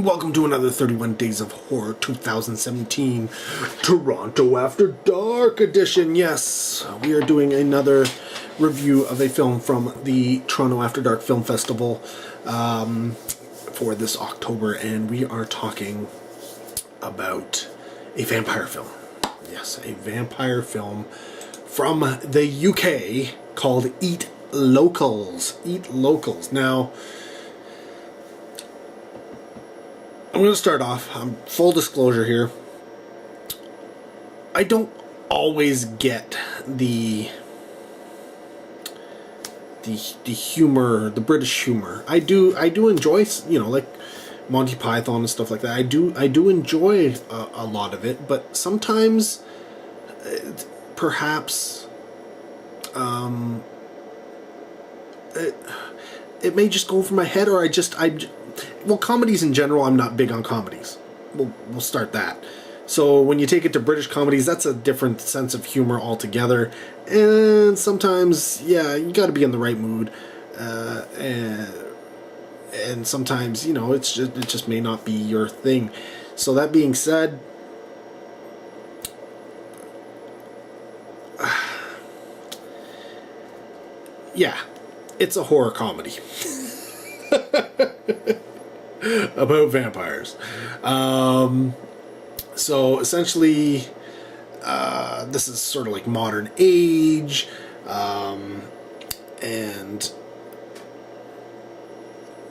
and welcome to another 31 Days of Horror 2017 Toronto After Dark edition. Yes, we are doing another review of a film from the Toronto After Dark Film Festival for this October, and we are talking about a vampire film. Yes, a vampire film from the UK called Eat Locals. Eat Locals. Now, I'm going to start off, full disclosure here, I don't always get the humor, the British humor. I do enjoy, like Monty Python and stuff like that. I do enjoy a lot of it, but sometimes, perhaps, it may just go over my head, or well, comedies in general, I'm not big on comedies. We'll start that. So when you take it to British comedies, that's a different sense of humor altogether. And sometimes, yeah, you got to be in the right mood. And sometimes, it just may not be your thing. So that being said, yeah, it's a horror comedy. About vampires. So essentially, this is sort of like modern age, and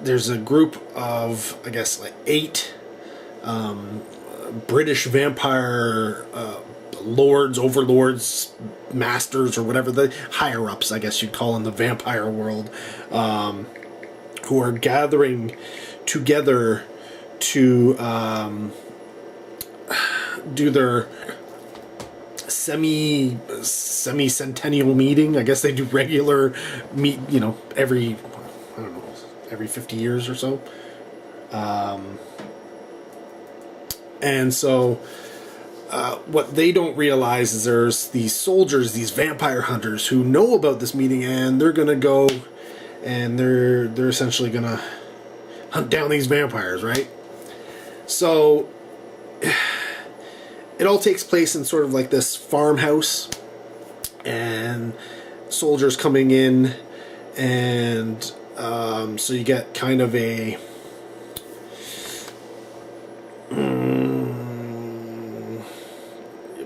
there's a group of, I guess, like 8 British vampire lords, overlords, masters, or whatever, the higher-ups, I guess you'd call in the vampire world, who are gathering together to do their semi-centennial meeting. I guess they do regular meet, every 50 years or so. And so what they don't realize is there's these soldiers, these vampire hunters, who know about this meeting, and they're gonna go and they're essentially gonna hunt down these vampires, right? So it all takes place in sort of like this farmhouse, and soldiers coming in, and so you get kind of a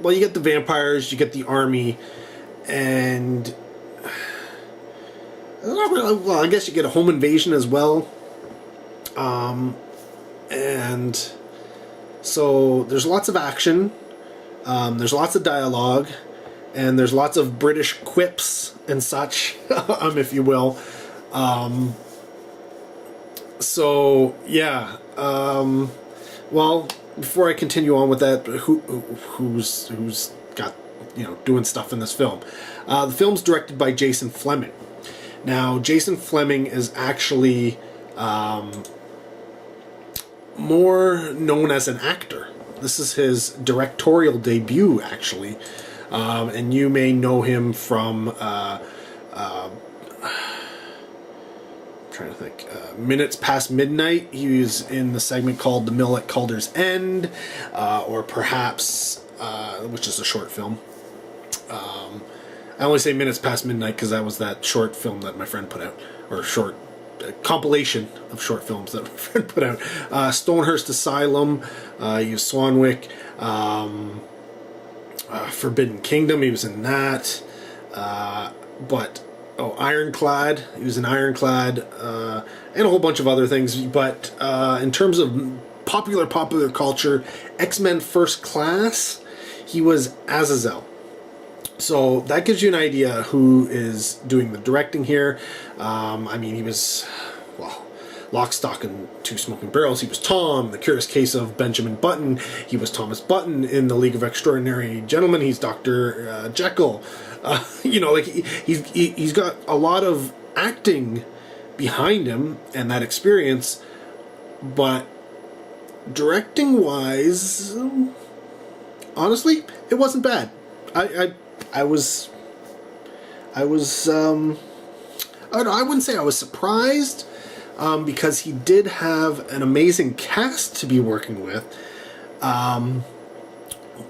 well, you get the vampires, you get the army, and well, I guess you get a home invasion as well. And so there's lots of action, there's lots of dialogue, and there's lots of British quips and such, if you will. So yeah, well, before I continue on with that, who's got, doing stuff in this film? The film's directed by Jason Flemyng. Now, Jason Flemyng is actually more known as an actor. This is his directorial debut, actually. And you may know him from, I'm trying to think, Minutes Past Midnight. He was in the segment called The Mill at Calder's End, or perhaps, which is a short film. I only say Minutes Past Midnight because that was that short film that my friend put out, or short compilation of short films that my friend put out. Stonehurst Asylum, he was Swanwick, Forbidden Kingdom, he was in that, Ironclad, he was in Ironclad, and a whole bunch of other things. But in terms of popular culture, X-Men First Class, he was Azazel. So that gives you an idea who is doing the directing here. He was, Lock, Stock, and Two Smoking Barrels. He was Tom, The Curious Case of Benjamin Button. He was Thomas Button in The League of Extraordinary Gentlemen. He's Dr. Jekyll. He's got a lot of acting behind him and that experience, but directing-wise, honestly, it wasn't bad. I wouldn't say I was surprised, because he did have an amazing cast to be working with.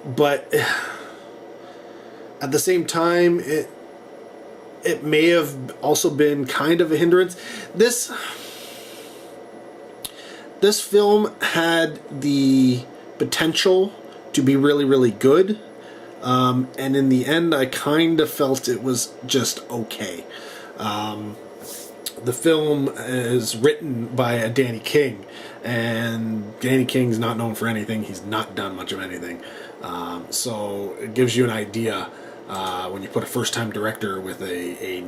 But at the same time, it may have also been kind of a hindrance. This film had the potential to be really, really good. And in the end, I kind of felt it was just okay. The film is written by Danny King, and Danny King's not known for anything. He's not done much of anything. So it gives you an idea when you put a first-time director with a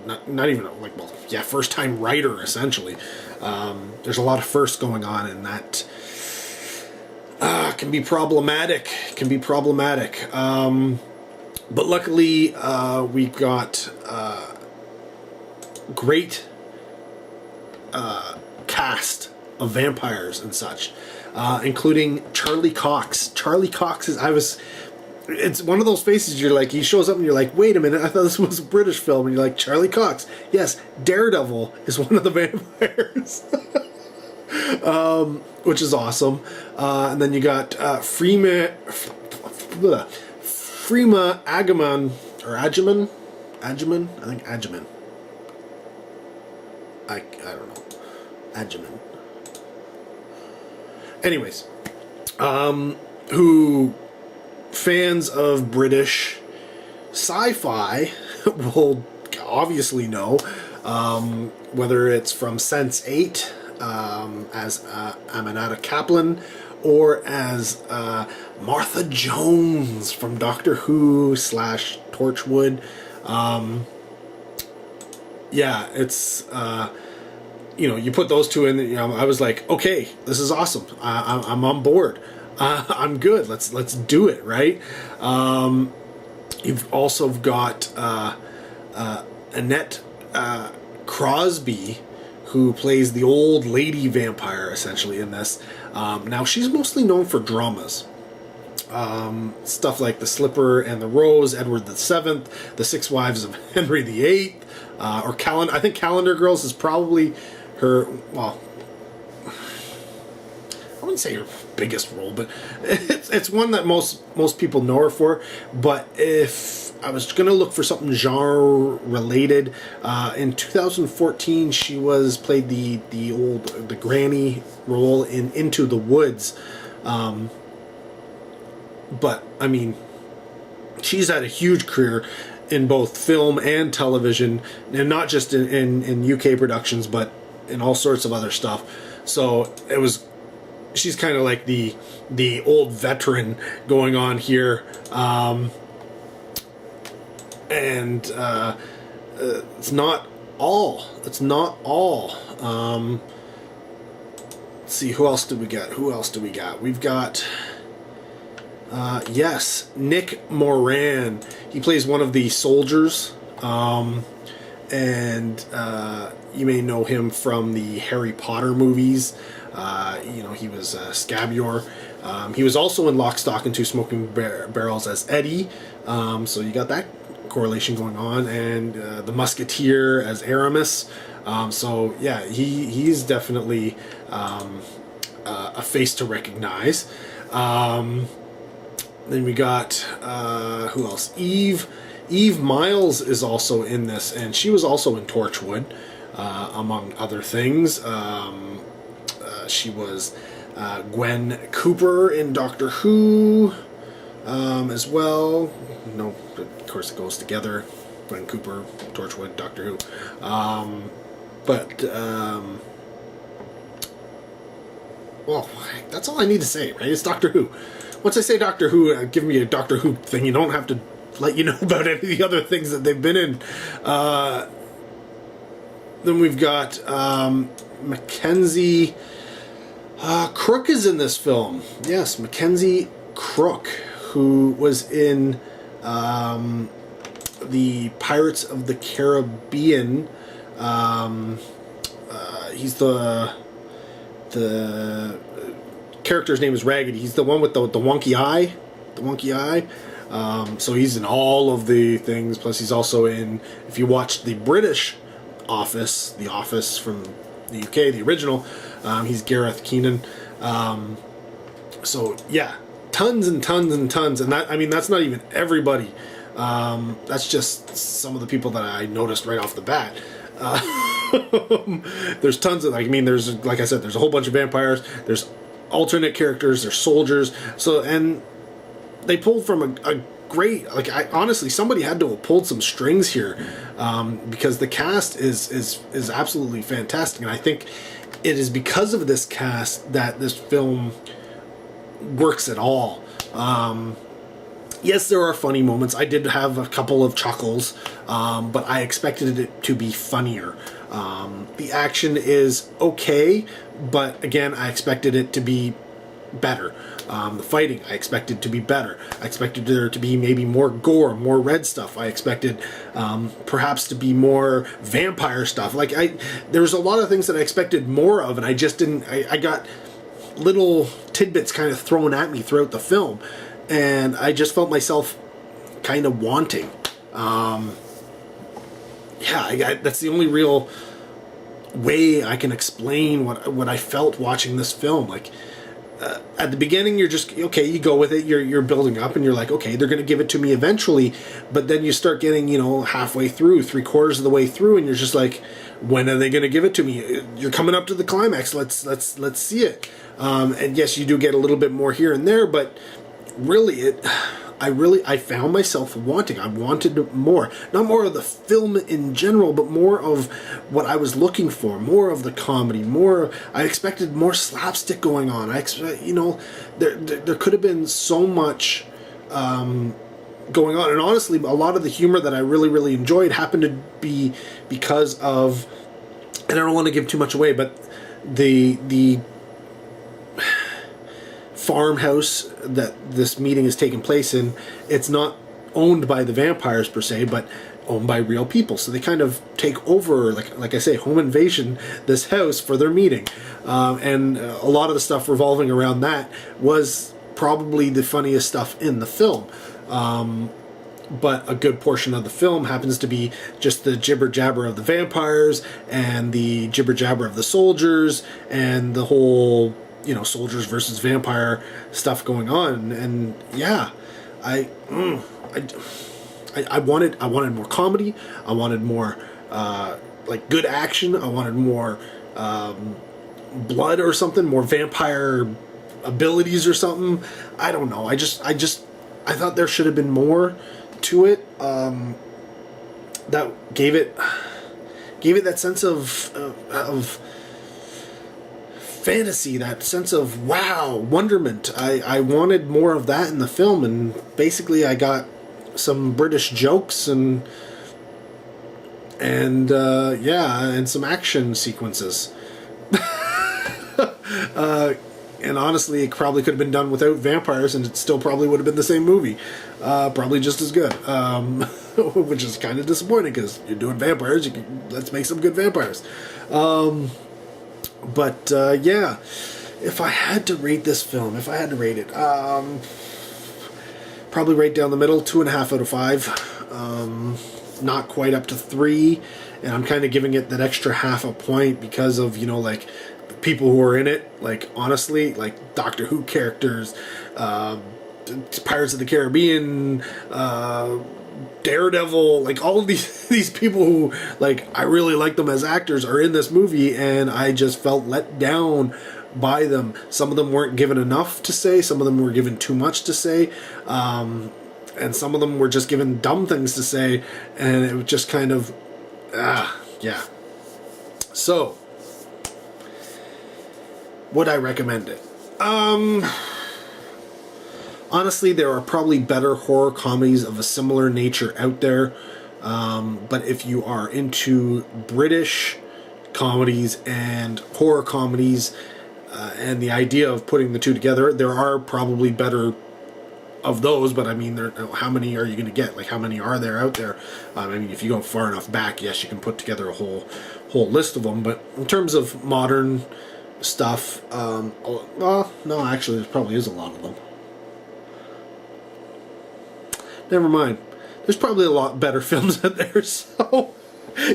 not even like, well, yeah, first-time writer essentially. There's a lot of firsts going on, and that can be problematic. But luckily, we got great cast of vampires and such, including Charlie Cox. Charlie Cox is, it's one of those faces you're like, he shows up and you're like, wait a minute, I thought this was a British film, and you're like, Charlie Cox. Yes, Daredevil is one of the vampires. Which is awesome. And then you got Freema Agyeman, or Agyeman? I think Agyeman. I don't know. Agyeman. Anyways, who fans of British sci-fi will obviously know, whether it's from Sense8 as Aminata Kaplan, or as Martha Jones from Doctor Who / Torchwood. Yeah, it's you put those two in. I was like, okay, this is awesome. I'm on board. I'm good. Let's do it, right? You've also got Annette Crosby, who plays the old lady vampire essentially in this. Now she's mostly known for dramas. Stuff like The Slipper and the Rose, Edward VII, The Six Wives of Henry VIII, or I think Calendar Girls is probably her, well, I wouldn't say her biggest role, but it's one that most people know her for. But if I was going to look for something genre related, in 2014 she played the granny role in Into the Woods. But I mean, she's had a huge career in both film and television, and not just in UK productions, but in all sorts of other stuff. So she's kind of like the old veteran going on here. And it's not all. Let's see, who else do we got? We've got yes, Nick Moran. He plays one of the soldiers, and you may know him from the Harry Potter movies. He was Scabior. He was also in Lock, Stock, and Two Smoking Barrels as Eddie. So you got that correlation going on, and the Musketeer as Aramis. So yeah, he's definitely a face to recognize. Then we got who else? Eve Miles is also in this, and she was also in Torchwood, among other things. She was Gwen Cooper in Doctor Who, as well. No, of course it goes together. Gwen Cooper, Torchwood, Doctor Who. Well, that's all I need to say, right? It's Doctor Who. Once I say Doctor Who, give me a Doctor Who thing. You don't have to let you know about any of the other things that they've been in. Then we've got Mackenzie Crook is in this film. Yes, Mackenzie Crook, who was in the Pirates of the Caribbean. He's the character's name is Raggedy. He's the one with the wonky eye. So he's in all of the things. Plus, he's also in, if you watch the British Office, The Office from the UK, the original. He's Gareth Keenan. So yeah, tons and tons and tons, and that, I mean, that's not even everybody. That's just some of the people that I noticed right off the bat. There's tons of, I mean, there's, like I said, there's a whole bunch of vampires. There's alternate characters. There's soldiers. So, and they pulled from a great, like, I honestly, somebody had to have pulled some strings here, because the cast is absolutely fantastic, and I think it is because of this cast that this film works at all. Yes, there are funny moments. I did have a couple of chuckles, but I expected it to be funnier. The action is okay, but again, I expected it to be better. The fighting, I expected to be better. I expected there to be maybe more gore, more red stuff. I expected perhaps to be more vampire stuff. Like, there's a lot of things that I expected more of, and I just didn't. I got little tidbits kind of thrown at me throughout the film, and I just felt myself kind of wanting. That's the only real way I can explain what I felt watching this film. Like, at the beginning, you're just, okay, you go with it, you're building up, and you're like, okay, they're going to give it to me eventually, but then you start getting, halfway through, 3/4 of the way through, and you're just like, when are they going to give it to me? You're coming up to the climax, let's see it. And yes, you do get a little bit more here and there, but really, I found myself wanting. I wanted more. Not more of the film in general, but more of what I was looking for. More of the comedy. I expected more slapstick going on. There could have been so much going on. And honestly, a lot of the humor that I really, really enjoyed happened to be because of, and I don't want to give too much away, but the farmhouse that this meeting is taking place in, it's not owned by the vampires per se, but owned by real people. So they kind of take over, like I say, home invasion, this house for their meeting. And a lot of the stuff revolving around that was probably the funniest stuff in the film. But a good portion of the film happens to be just the jibber-jabber of the vampires and the jibber-jabber of the soldiers and the whole, soldiers versus vampire stuff going on. And yeah, I wanted more comedy. I wanted more good action. I wanted more blood or something, more vampire abilities or something. I don't know. I thought there should have been more to it, that gave it that sense of fantasy, that sense of wow, wonderment. I wanted more of that in the film, and basically I got some British jokes and some action sequences. And honestly, it probably could have been done without vampires, and it still probably would have been the same movie. Probably just as good. Which is kind of disappointing, because you're doing vampires, let's make some good vampires. Yeah, if I had to rate this film, probably right down the middle, 2.5 out of 5. Not quite up to 3, and I'm kind of giving it that extra half a point because of, people who are in it, honestly, Doctor Who characters, Pirates of the Caribbean, Daredevil, all of these people who, I really like them as actors are in this movie, and I just felt let down by them. Some of them weren't given enough to say, some of them were given too much to say, and some of them were just given dumb things to say, and it was just kind of, yeah. So, would I recommend it? Honestly, there are probably better horror comedies of a similar nature out there. But if you are into British comedies and horror comedies, and the idea of putting the two together, there are probably better of those, but I mean, how many are you going to get? How many are there out there? If you go far enough back, yes, you can put together a whole list of them. But in terms of modern stuff, no, actually, there probably is a lot of them. Never mind. There's probably a lot better films out there, so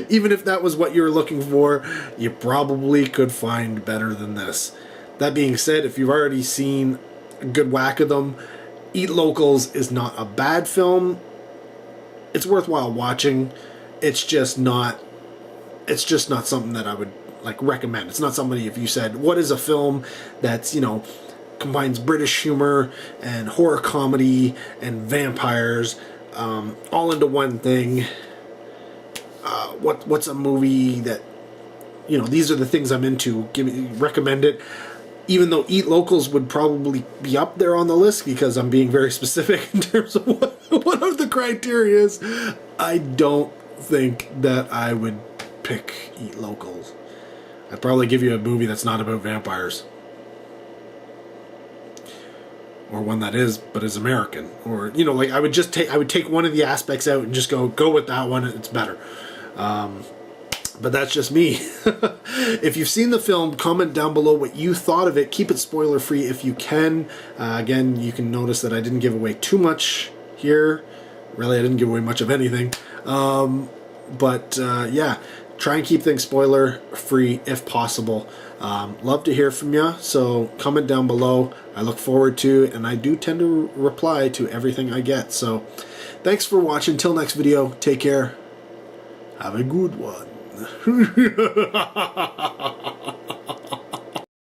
Even if that was what you were looking for, you probably could find better than this. That being said, if you've already seen a good whack of them, Eat Locals is not a bad film. It's worthwhile watching. It's just not something that I would like recommend. It's not somebody, if you said, what is a film that's, combines British humor and horror comedy and vampires all into one thing. What's a movie that, these are the things I'm into. Recommend it. Even though Eat Locals would probably be up there on the list because I'm being very specific in terms of what are the criteria is, I don't think that I would pick Eat Locals. I'd probably give you a movie that's not about vampires. Or one that is, but is American. Or, I would take one of the aspects out and just go with that one, it's better. But that's just me. If you've seen the film, comment down below what you thought of it. Keep it spoiler free if you can. Again, you can notice that I didn't give away too much here. Really, I didn't give away much of anything. Yeah, try and keep things spoiler free if possible. Love to hear from you, so comment down below. I look forward to it, and I do tend to reply to everything I get. So thanks for watching. Till next video, take care. Have a good one.